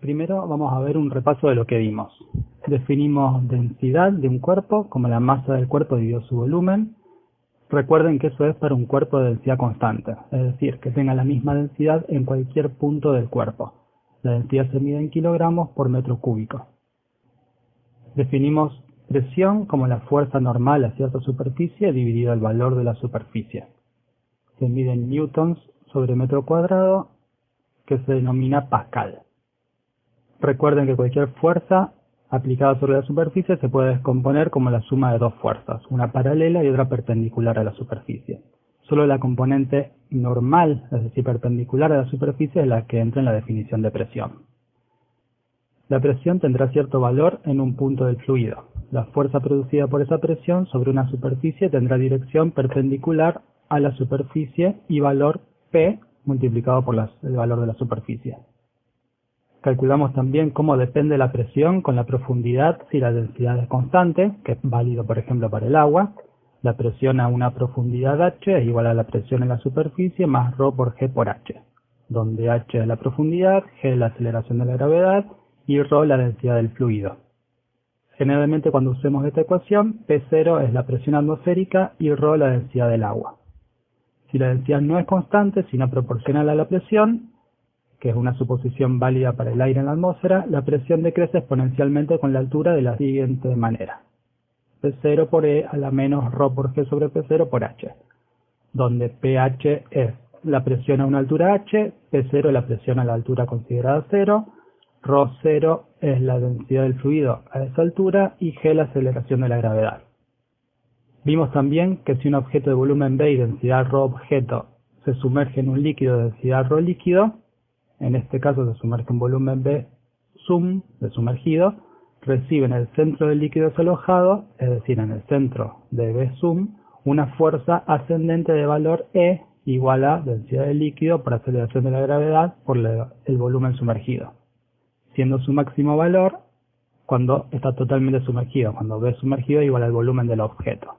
Primero vamos a ver un repaso de lo que vimos. Definimos densidad de un cuerpo como la masa del cuerpo dividido su volumen. Recuerden que eso es para un cuerpo de densidad constante, es decir, que tenga la misma densidad en cualquier punto del cuerpo. La densidad se mide en kilogramos por metro cúbico. Definimos presión como la fuerza normal a cierta superficie dividido el valor de la superficie. Se mide en newtons sobre metro cuadrado, que se denomina pascal. Recuerden que cualquier fuerza aplicada sobre la superficie se puede descomponer como la suma de dos fuerzas, una paralela y otra perpendicular a la superficie. Solo la componente normal, es decir, perpendicular a la superficie, es la que entra en la definición de presión. La presión tendrá cierto valor en un punto del fluido. La fuerza producida por esa presión sobre una superficie tendrá dirección perpendicular a la superficie y valor P multiplicado por el valor de la superficie. Calculamos también cómo depende la presión con la profundidad si la densidad es constante, que es válido por ejemplo para el agua. La presión a una profundidad h es igual a la presión en la superficie más ρ por g por h, donde h es la profundidad, g es la aceleración de la gravedad y ρ la densidad del fluido. Generalmente cuando usemos esta ecuación, P0 es la presión atmosférica y ρ la densidad del agua. Si la densidad no es constante, sino proporcional a la presión, que es una suposición válida para el aire en la atmósfera, la presión decrece exponencialmente con la altura de la siguiente manera. P0 por E a la menos ρ por G sobre P0 por H, donde pH es la presión a una altura H, P0 es la presión a la altura considerada 0, ρ0 es la densidad del fluido a esa altura y G la aceleración de la gravedad. Vimos también que si un objeto de volumen B y densidad ρ objeto se sumerge en un líquido de densidad ρ líquido, en este caso se sumerge en volumen B sum de sumergido, recibe en el centro del líquido desalojado, es decir, en el centro de B sum, una fuerza ascendente de valor E igual a densidad del líquido por aceleración de la gravedad por el volumen sumergido, siendo su máximo valor cuando está totalmente sumergido, cuando B sumergido es igual al volumen del objeto.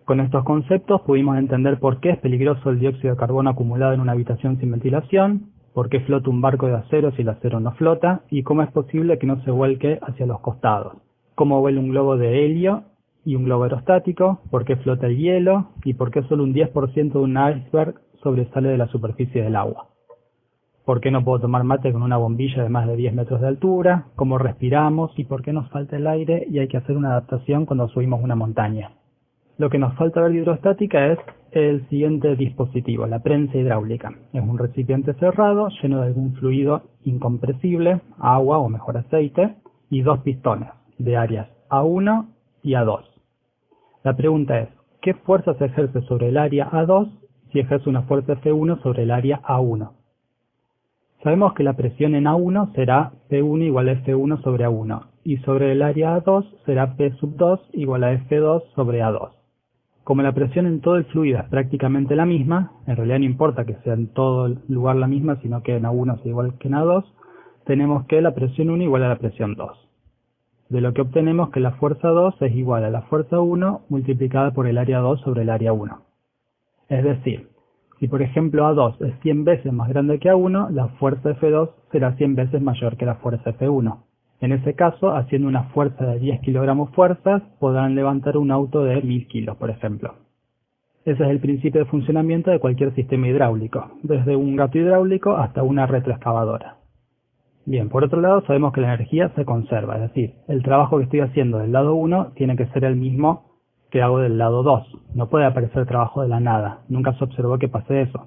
Con estos conceptos pudimos entender por qué es peligroso el dióxido de carbono acumulado en una habitación sin ventilación, por qué flota un barco de acero si el acero no flota, y cómo es posible que no se vuelque hacia los costados, cómo vuela un globo de helio y un globo aerostático, por qué flota el hielo, y por qué solo un 10% de un iceberg sobresale de la superficie del agua. ¿Por qué no puedo tomar mate con una bombilla de más de 10 metros de altura? ¿Cómo respiramos? ¿Y por qué nos falta el aire y hay que hacer una adaptación cuando subimos una montaña? Lo que nos falta ver de hidrostática es el siguiente dispositivo, la prensa hidráulica. Es un recipiente cerrado lleno de algún fluido incompresible, agua o mejor aceite, y dos pistones de áreas A1 y A2. La pregunta es, ¿qué fuerza se ejerce sobre el área A2 si ejerce una fuerza F1 sobre el área A1? Sabemos que la presión en A1 será P1 igual a F1 sobre A1 y sobre el área A2 será P sub 2 igual a F2 sobre A2. Como la presión en todo el fluido es prácticamente la misma, en realidad no importa que sea en todo el lugar la misma, sino que en A1 sea igual que en A2, tenemos que la presión 1 igual a la presión 2. De lo que obtenemos que la fuerza 2 es igual a la fuerza 1 multiplicada por el área 2 sobre el área 1. Es decir, si por ejemplo A2 es 100 veces más grande que A1, la fuerza F2 será 100 veces mayor que la fuerza F1. En ese caso, haciendo una fuerza de 10 kilogramos fuerzas, podrán levantar un auto de 1000 kilos, por ejemplo. Ese es el principio de funcionamiento de cualquier sistema hidráulico, desde un gato hidráulico hasta una retroexcavadora. Bien, por otro lado, sabemos que la energía se conserva, es decir, el trabajo que estoy haciendo del lado 1 tiene que ser el mismo que hago del lado 2. No puede aparecer trabajo de la nada, nunca se observó que pase eso.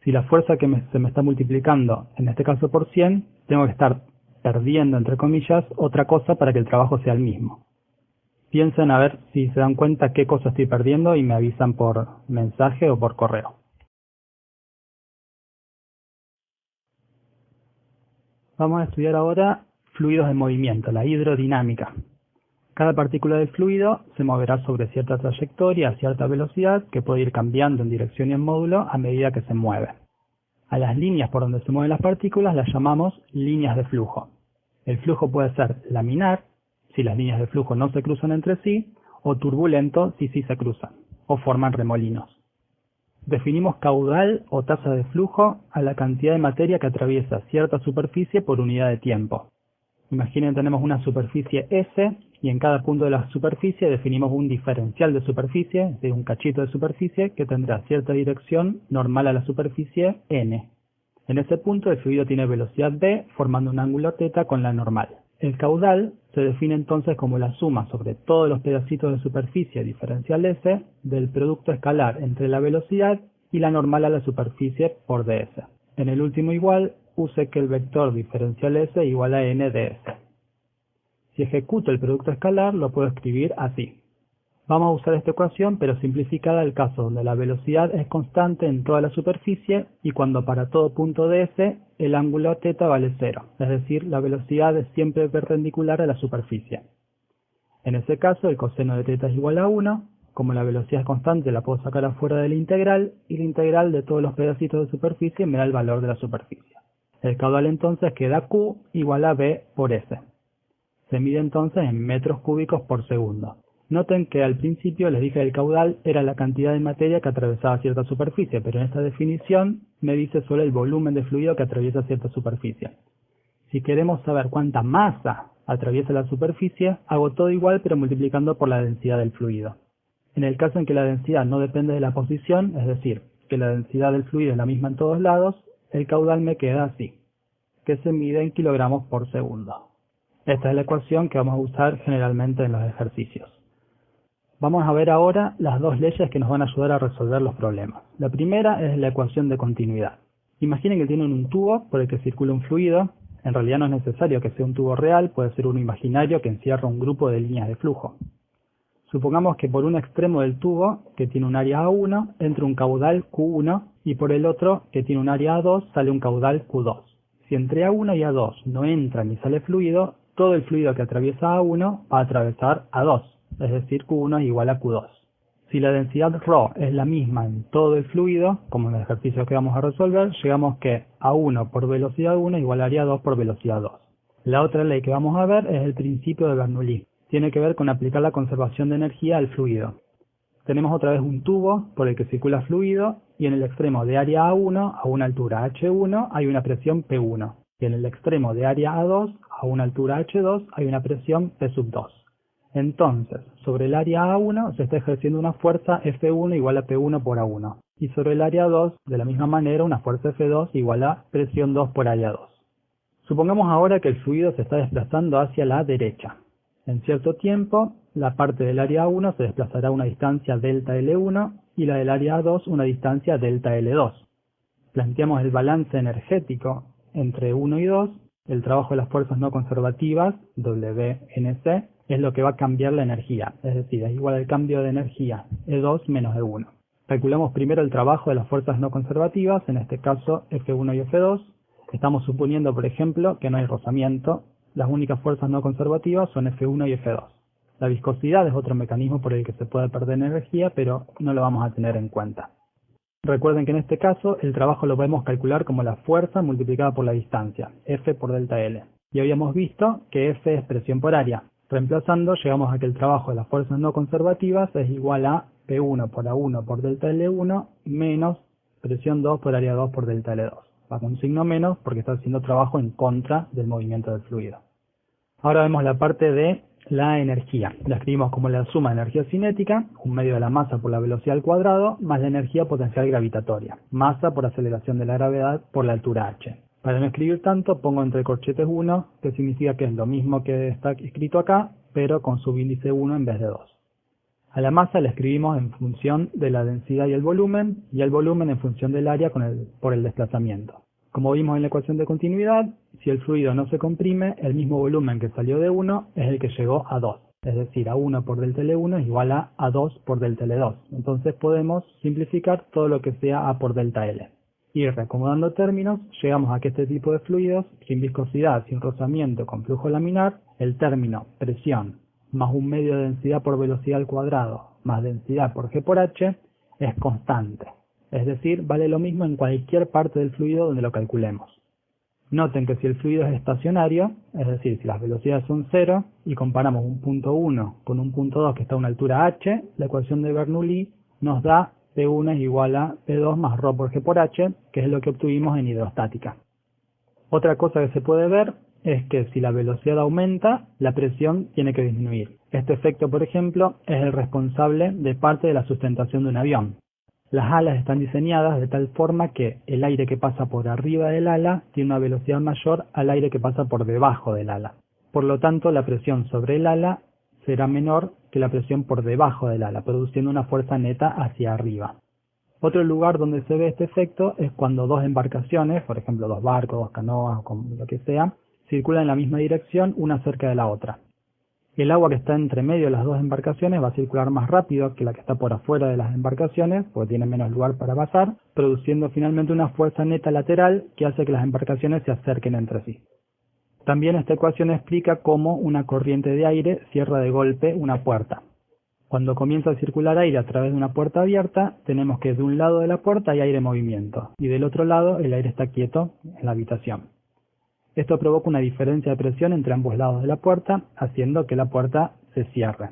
Si la fuerza que se me está multiplicando, en este caso por 100, tengo que estar perdiendo, entre comillas, otra cosa para que el trabajo sea el mismo. Piensen a ver si se dan cuenta qué cosa estoy perdiendo y me avisan por mensaje o por correo. Vamos a estudiar ahora fluidos en movimiento, la hidrodinámica. Cada partícula del fluido se moverá sobre cierta trayectoria a cierta velocidad que puede ir cambiando en dirección y en módulo a medida que se mueve. A las líneas por donde se mueven las partículas las llamamos líneas de flujo. El flujo puede ser laminar, si las líneas de flujo no se cruzan entre sí, o turbulento si sí se cruzan, o forman remolinos. Definimos caudal o tasa de flujo a la cantidad de materia que atraviesa cierta superficie por unidad de tiempo. Imaginen que tenemos una superficie S y en cada punto de la superficie definimos un diferencial de superficie, es decir, un cachito de superficie que tendrá cierta dirección normal a la superficie N. En ese punto el fluido tiene velocidad v formando un ángulo θ con la normal. El caudal se define entonces como la suma sobre todos los pedacitos de superficie diferencial S del producto escalar entre la velocidad y la normal a la superficie por ds. En el último igual, use que el vector diferencial S igual a n ds. Si ejecuto el producto escalar, lo puedo escribir así. Vamos a usar esta ecuación, pero simplificada al caso donde la velocidad es constante en toda la superficie y cuando para todo punto de S el ángulo θ vale 0, es decir, la velocidad es siempre perpendicular a la superficie. En ese caso, el coseno de θ es igual a 1, como la velocidad es constante la puedo sacar afuera de la integral y la integral de todos los pedacitos de superficie me da el valor de la superficie. El caudal entonces queda Q igual a V por S. Se mide entonces en metros cúbicos por segundo. Noten que al principio les dije que el caudal era la cantidad de materia que atravesaba cierta superficie, pero en esta definición me dice solo el volumen de fluido que atraviesa cierta superficie. Si queremos saber cuánta masa atraviesa la superficie, hago todo igual pero multiplicando por la densidad del fluido. En el caso en que la densidad no depende de la posición, es decir, que la densidad del fluido es la misma en todos lados, el caudal me queda así, que se mide en kilogramos por segundo. Esta es la ecuación que vamos a usar generalmente en los ejercicios. Vamos a ver ahora las dos leyes que nos van a ayudar a resolver los problemas. La primera es la ecuación de continuidad. Imaginen que tienen un tubo por el que circula un fluido. En realidad no es necesario que sea un tubo real, puede ser uno imaginario que encierra un grupo de líneas de flujo. Supongamos que por un extremo del tubo, que tiene un área A1, entra un caudal Q1 y por el otro, que tiene un área A2, sale un caudal Q2. Si entre A1 y A2 no entra ni sale fluido, todo el fluido que atraviesa A1 va a atravesar A2. Es decir, Q1 es igual a Q2. Si la densidad ρ es la misma en todo el fluido, como en el ejercicio que vamos a resolver, llegamos que A1 por velocidad 1 igualaría a 2 por velocidad 2. La otra ley que vamos a ver es el principio de Bernoulli. Tiene que ver con aplicar la conservación de energía al fluido. Tenemos otra vez un tubo por el que circula fluido y en el extremo de área A1 a una altura H1 hay una presión P1 y en el extremo de área A2 a una altura H2 hay una presión P2. Entonces, sobre el área A1 se está ejerciendo una fuerza F1 igual a P1 por A1. Y sobre el área 2, de la misma manera, una fuerza F2 igual a presión 2 por área 2. Supongamos ahora que el fluido se está desplazando hacia la derecha. En cierto tiempo, la parte del área A1 se desplazará a una distancia delta L1 y la del área A2 una distancia delta L2. Planteamos el balance energético entre 1 y 2. El trabajo de las fuerzas no conservativas, WNC, es lo que va a cambiar la energía, es decir, es igual al cambio de energía, E2 menos E1. Calculamos primero el trabajo de las fuerzas no conservativas, en este caso F1 y F2. Estamos suponiendo, por ejemplo, que no hay rozamiento. Las únicas fuerzas no conservativas son F1 y F2. La viscosidad es otro mecanismo por el que se puede perder energía, pero no lo vamos a tener en cuenta. Recuerden que en este caso el trabajo lo podemos calcular como la fuerza multiplicada por la distancia, F por delta L. Y habíamos visto que F es presión por área. Reemplazando, llegamos a que el trabajo de las fuerzas no conservativas es igual a P1 por A1 por delta L1 menos presión 2 por área 2 por delta L2. Va con un signo menos porque está haciendo trabajo en contra del movimiento del fluido. Ahora vemos la parte de la energía. La escribimos como la suma de energía cinética, un medio de la masa por la velocidad al cuadrado, más la energía potencial gravitatoria, masa por aceleración de la gravedad por la altura h. Para no escribir tanto, pongo entre corchetes 1, que significa que es lo mismo que está escrito acá, pero con subíndice 1 en vez de 2. A la masa la escribimos en función de la densidad y el volumen en función del área por el desplazamiento. Como vimos en la ecuación de continuidad, si el fluido no se comprime, el mismo volumen que salió de 1 es el que llegó a 2. Es decir, A1 por delta L1 es igual a A2 por delta L2. Entonces podemos simplificar todo lo que sea A por delta L. Y reacomodando términos, llegamos a que este tipo de fluidos, sin viscosidad, sin rozamiento, con flujo laminar, el término presión más un medio de densidad por velocidad al cuadrado más densidad por G por H es constante. Es decir, vale lo mismo en cualquier parte del fluido donde lo calculemos. Noten que si el fluido es estacionario, es decir, si las velocidades son 0 y comparamos un punto 1 con un punto 2 que está a una altura h, la ecuación de Bernoulli nos da P1 es igual a P2 más ρ por G por H, que es lo que obtuvimos en hidrostática. Otra cosa que se puede ver es que si la velocidad aumenta, la presión tiene que disminuir. Este efecto, por ejemplo, es el responsable de parte de la sustentación de un avión. Las alas están diseñadas de tal forma que el aire que pasa por arriba del ala tiene una velocidad mayor al aire que pasa por debajo del ala. Por lo tanto, la presión sobre el ala será menor que la presión por debajo del ala, produciendo una fuerza neta hacia arriba. Otro lugar donde se ve este efecto es cuando dos embarcaciones, por ejemplo 2 barcos, 2 canoas o lo que sea, circulan en la misma dirección una cerca de la otra. El agua que está entre medio de las dos embarcaciones va a circular más rápido que la que está por afuera de las embarcaciones, porque tiene menos lugar para pasar, produciendo finalmente una fuerza neta lateral que hace que las embarcaciones se acerquen entre sí. También esta ecuación explica cómo una corriente de aire cierra de golpe una puerta. Cuando comienza a circular aire a través de una puerta abierta, tenemos que de un lado de la puerta hay aire en movimiento y del otro lado el aire está quieto en la habitación. Esto provoca una diferencia de presión entre ambos lados de la puerta, haciendo que la puerta se cierre.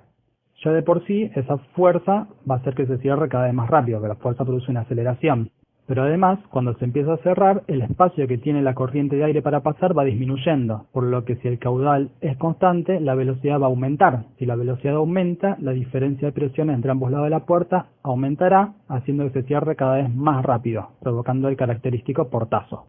Ya de por sí, esa fuerza va a hacer que se cierre cada vez más rápido, que la fuerza produce una aceleración. Pero además, cuando se empieza a cerrar, el espacio que tiene la corriente de aire para pasar va disminuyendo, por lo que si el caudal es constante, la velocidad va a aumentar. Si la velocidad aumenta, la diferencia de presión entre ambos lados de la puerta aumentará, haciendo que se cierre cada vez más rápido, provocando el característico portazo.